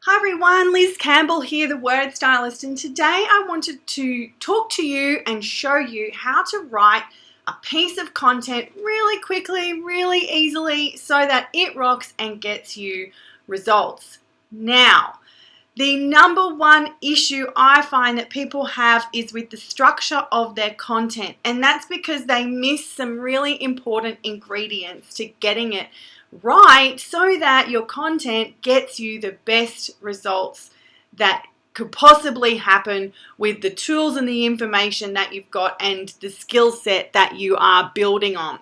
Hi everyone, Liz Campbell here, the Word Stylist, and today I wanted to talk to you and show you how to write a piece of content really quickly, really easily, so that it rocks and gets you results. Now, the number one issue I find that people have is with the structure of their content, and that's because they miss some really important ingredients to getting it right so that your content gets you the best results that could possibly happen with the tools and the information that you've got and the skill set that you are building on.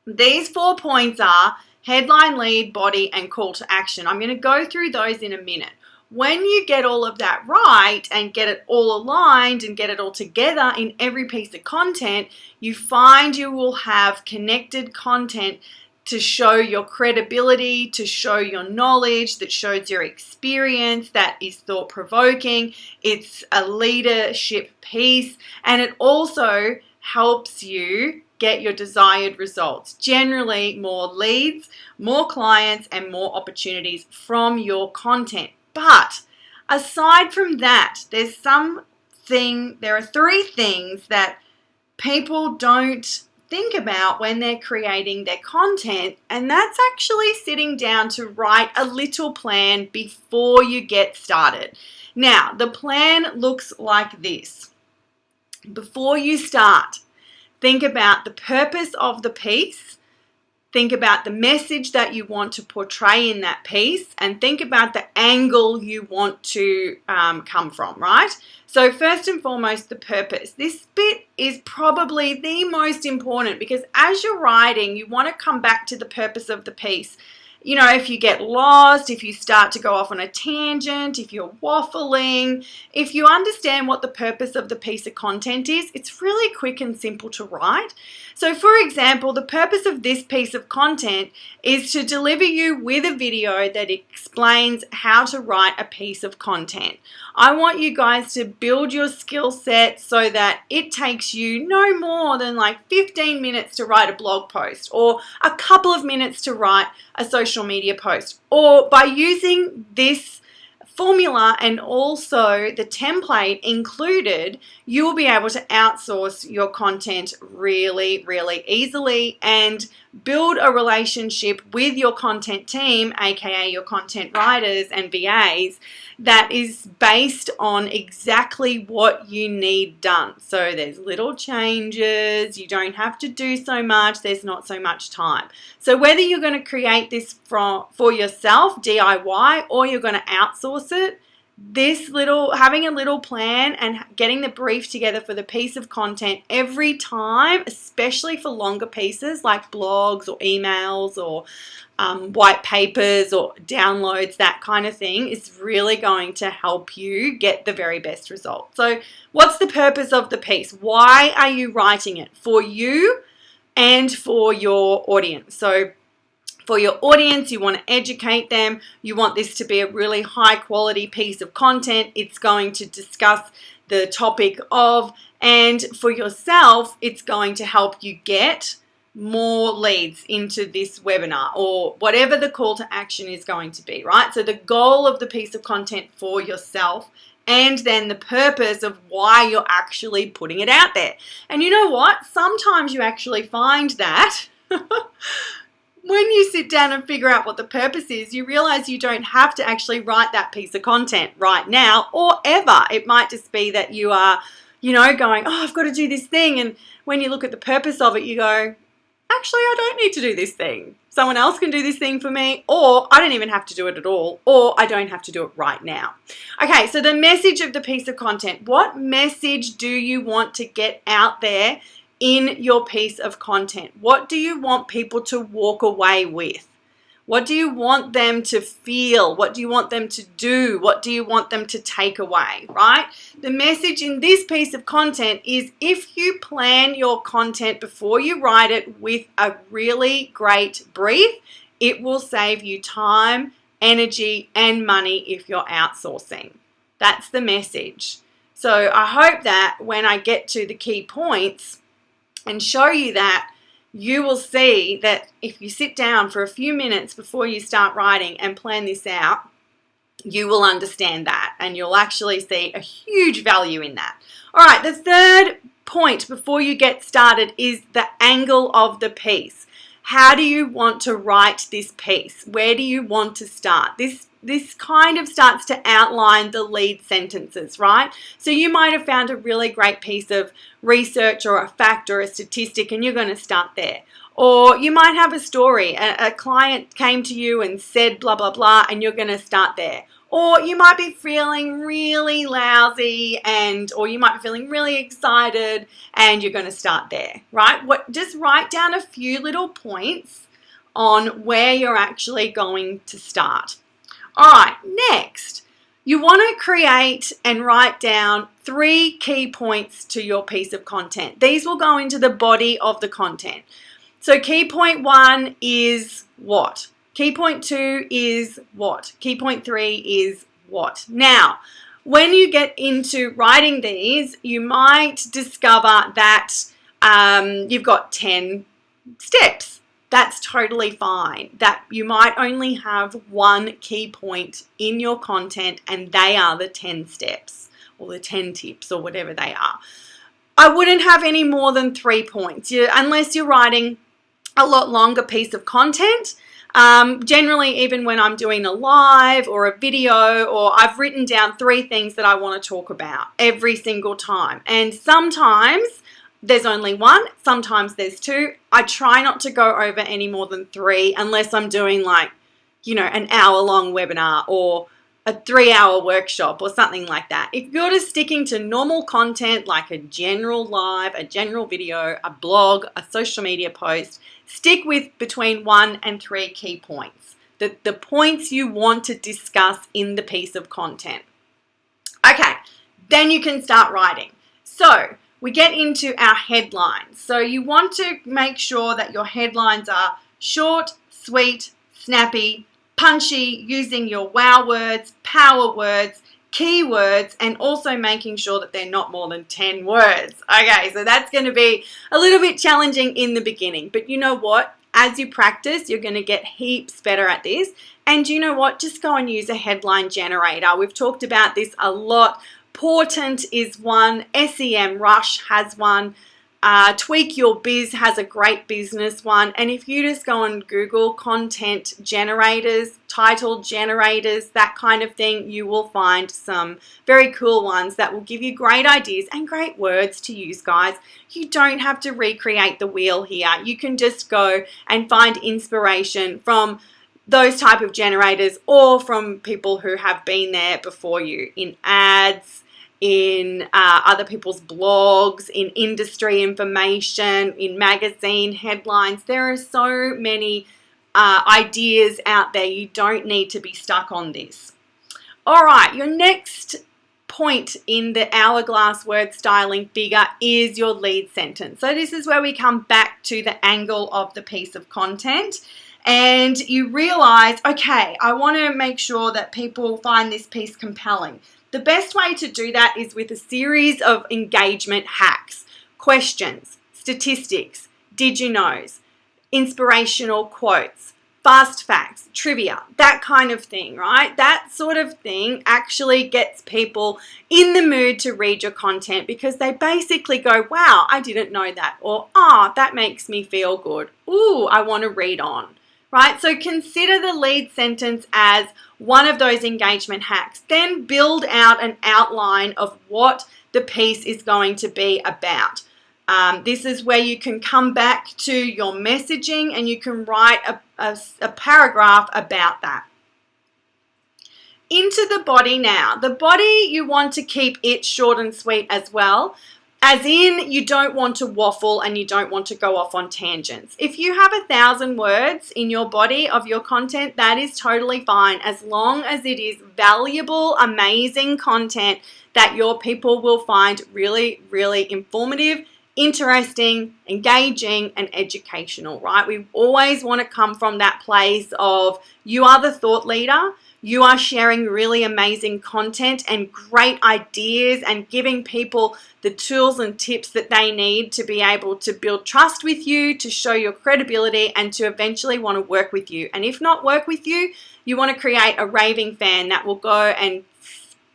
These 4 points are headline, lead, body, and call to action. I'm going to go through those in a minute. When you get all of that right and get it all aligned and get it all together in every piece of content, you find you will have connected content to show your credibility, to show your knowledge, that shows your experience, that is thought-provoking. It's a leadership piece, and it also helps you get your desired results. There more leads, more clients, and more opportunities from your content. But aside from that, there are 3 things that people don't think about when they're creating their content, and that's actually sitting down to write a little plan before you get started. Now, the plan looks like this. Before you start, think about the purpose of the piece. Think about the message that you want to portray in that piece, and think about the angle you want to come from, right? So first and foremost, the purpose. This bit is probably the most important because as you're writing, you want to come back to the purpose of the piece. You know, if you get lost, if you start to go off on a tangent, if you're waffling, if you understand what the purpose of the piece of content is, it's really quick and simple to write. So for example, the purpose of this piece of content is to deliver you with a video that explains how to write a piece of content. I want you guys to build your skill set so that it takes you no more than like 15 minutes to write a blog post or a couple of minutes to write a social media post. Or by using this formula and also the template included, you will be able to outsource your content really, really easily and build a relationship with your content team, aka your content writers and VAs, that is based on exactly what you need done. So there's little changes, you don't have to do so much, there's not so much time. So whether you're going to create this for yourself, DIY, or you're going to outsource it, having a little plan and getting the brief together for the piece of content every time, especially for longer pieces like blogs or emails or white papers or downloads, that kind of thing, is really going to help you get the very best result. So what's the purpose of the piece? Why are you writing it? For you and for your audience. So for your audience, you want to educate them. You want this to be a really high quality piece of content. It's going to discuss the topic of, and for yourself, it's going to help you get more leads into this webinar or whatever the call to action is going to be, right? So the goal of the piece of content for yourself, and then the purpose of why you're actually putting it out there. And you know what? Sometimes you actually find that when you sit down and figure out what the purpose is, you realize you don't have to actually write that piece of content right now or ever. It might just be that you are, going, oh, I've got to do this thing. And when you look at the purpose of it, you go, actually, I don't need to do this thing. Someone else can do this thing for me, or I don't even have to do it at all, or I don't have to do it right now. Okay, so the message of the piece of content. What message do you want to get out there in your piece of content? What do you want people to walk away with? What do you want them to feel? What do you want them to do? What do you want them to take away, right? The message in this piece of content is if you plan your content before you write it with a really great brief, it will save you time, energy, and money if you're outsourcing. That's the message. So I hope that when I get to the key points and show you that, you will see that if you sit down for a few minutes before you start writing and plan this out, you will understand that and you'll actually see a huge value in that. All right, the third point before you get started is the angle of the piece. How do you want to write this piece? Where do you want to start? This kind of starts to outline the lead sentences, right? So you might have found a really great piece of research or a fact or a statistic and you're going to start there. Or you might have a story. A client came to you and said blah, blah, blah, and you're going to start there. Or you might be feeling really lousy or you might be feeling really excited and you're going to start there, right? Just write down a few little points on where you're actually going to start. All right, next, you want to create and write down 3 key points to your piece of content. These will go into the body of the content. So key point 1 is what? Key point 2 is what? Key point 3 is what? Now, when you get into writing these, you might discover that you've got 10 steps. That's totally fine. That you might only have 1 key point in your content and they are the 10 steps or the 10 tips or whatever they are. I wouldn't have any more than 3 points unless you're writing a lot longer piece of content. Generally, even when I'm doing a live or a video, or I've written down 3 things that I want to talk about every single time. And sometimes there's only 1, sometimes there's 2. I try not to go over any more than 3 unless I'm doing an hour-long webinar or a 3-hour workshop or something like that. If you're just sticking to normal content like a general live, a general video, a blog, a social media post, stick with between 1 and 3 key points. The points you want to discuss in the piece of content. Okay, then you can start writing. So we get into our headlines. So you want to make sure that your headlines are short, sweet, snappy, punchy, using your wow words, power words, keywords, and also making sure that they're not more than 10 words. Okay, so that's going to be a little bit challenging in the beginning, but you know what? As you practice, you're going to get heaps better at this. And you know what? Just go and use a headline generator. We've talked about this a lot. Portent is one. SEMrush has one. Tweak Your Biz has a great business one. And if you just go and Google content generators, title generators, that kind of thing, you will find some very cool ones that will give you great ideas and great words to use, guys. You don't have to recreate the wheel here. You can just go and find inspiration from those type of generators or from people who have been there before you in ads, in other people's blogs, in industry information, in magazine headlines. There are so many ideas out there. You don't need to be stuck on this. All right, your next point in the hourglass word styling figure is your lead sentence. So this is where we come back to the angle of the piece of content. And you realize, okay, I want to make sure that people find this piece compelling. The best way to do that is with a series of engagement hacks, questions, statistics, did you knows, inspirational quotes, fast facts, trivia, that kind of thing, right? That sort of thing actually gets people in the mood to read your content because they basically go, wow, I didn't know that, or that makes me feel good. Ooh, I want to read on. Right? So consider the lead sentence as one of those engagement hacks. Then build out an outline of what the piece is going to be about. This is where you can come back to your messaging and you can write a paragraph about that. Into the body now. The body, you want to keep it short and sweet as well. As in, you don't want to waffle and you don't want to go off on tangents. If you have 1,000 words in your body of your content, that is totally fine as long as it is valuable, amazing content that your people will find really, really informative, interesting, engaging, and educational, right? We always want to come from that place of you are the thought leader. You are sharing really amazing content and great ideas and giving people the tools and tips that they need to be able to build trust with you, to show your credibility, and to eventually want to work with you. And if not work with you, you want to create a raving fan that will go and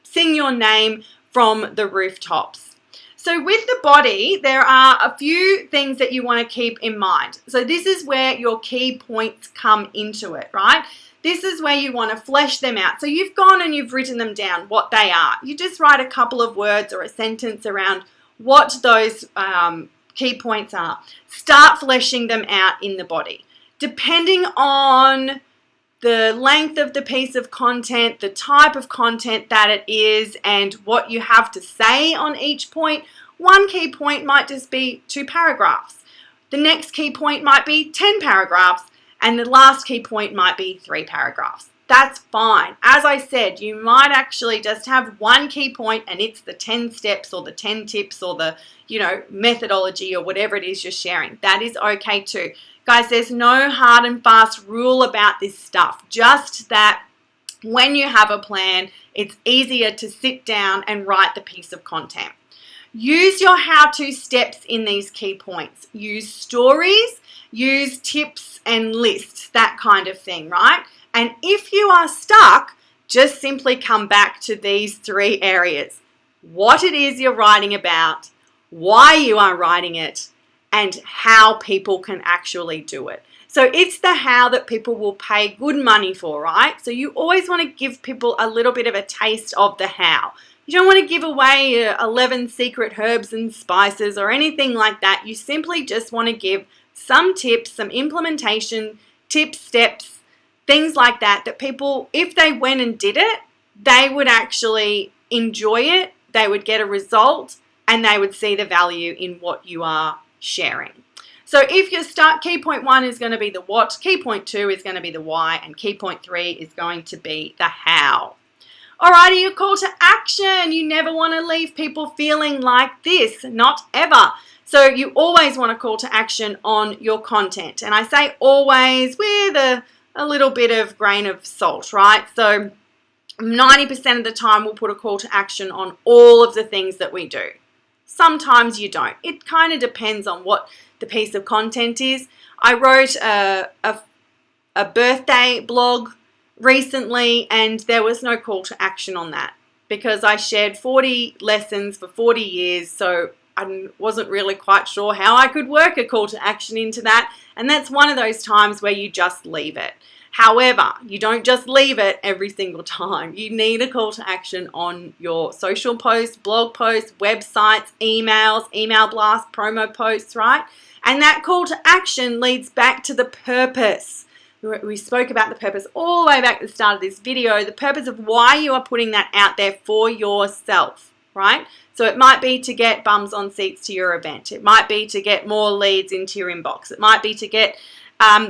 sing your name from the rooftops. So with the body, there are a few things that you want to keep in mind. So this is where your key points come into it, right? This is where you want to flesh them out. So you've gone and you've written them down, what they are. You just write a couple of words or a sentence around what those key points are. Start fleshing them out in the body. Depending on the length of the piece of content, the type of content that it is, and what you have to say on each point, one key point might just be 2 paragraphs. The next key point might be 10 paragraphs. And the last key point might be 3 paragraphs. That's fine. As I said, you might actually just have one key point and it's the 10 steps or the 10 tips or the, methodology or whatever it is you're sharing. That is okay too. Guys, there's no hard and fast rule about this stuff. Just that when you have a plan, it's easier to sit down and write the piece of content. Use your how-to steps in these key points. Use stories, use tips and lists, that kind of thing, right? And if you are stuck, just simply come back to these 3 areas. What it is you're writing about, why you are writing it, and how people can actually do it. So it's the how that people will pay good money for, right? So you always want to give people a little bit of a taste of the how. You don't want to give away 11 secret herbs and spices or anything like that. You simply just want to give some tips, some implementation tips, steps, things like that people, if they went and did it, they would actually enjoy it, they would get a result, and they would see the value in what you are sharing. So if your key point 1 is going to be the what, key point 2 is going to be the why, and key point 3 is going to be the how. Alrighty, your call to action. You never want to leave people feeling like this, not ever. So you always want a call to action on your content. And I say always with a little bit of grain of salt, right? So 90% of the time we'll put a call to action on all of the things that we do. Sometimes you don't. It kind of depends on what the piece of content is. I wrote a birthday blog recently and there was no call to action on that because I shared 40 lessons for 40 years, so I wasn't really quite sure how I could work a call to action into that, and that's one of those times where you just leave it. However, you don't just leave it every single time. You need a call to action on your social posts, blog posts, websites, emails, email blasts, promo posts, right? And that call to action leads back to the purpose. We spoke about the purpose all the way back at the start of this video, the purpose of why you are putting that out there for yourself, right? So it might be to get bums on seats to your event. It might be to get more leads into your inbox. It might be to get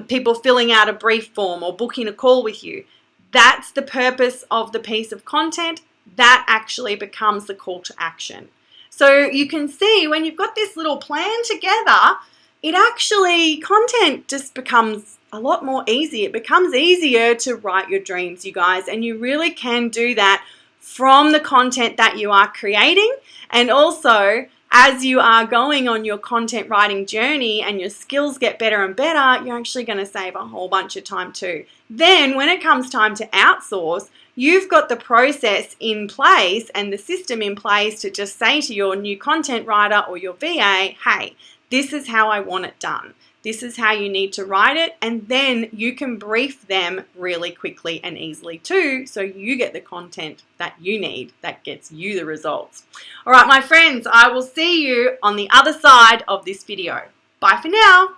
people filling out a brief form or booking a call with you. That's the purpose of the piece of content. That actually becomes the call to action. So you can see when you've got this little plan together, content just becomes a lot more easy. It becomes easier to write your dreams, you guys, and you really can do that from the content that you are creating. And also, as you are going on your content writing journey and your skills get better and better, you're actually going to save a whole bunch of time too. Then when it comes time to outsource, you've got the process in place and the system in place to just say to your new content writer or your VA, hey, this is how I want it done. This is how you need to write it, and then you can brief them really quickly and easily too, so you get the content that you need that gets you the results. All right, my friends, I will see you on the other side of this video. Bye for now.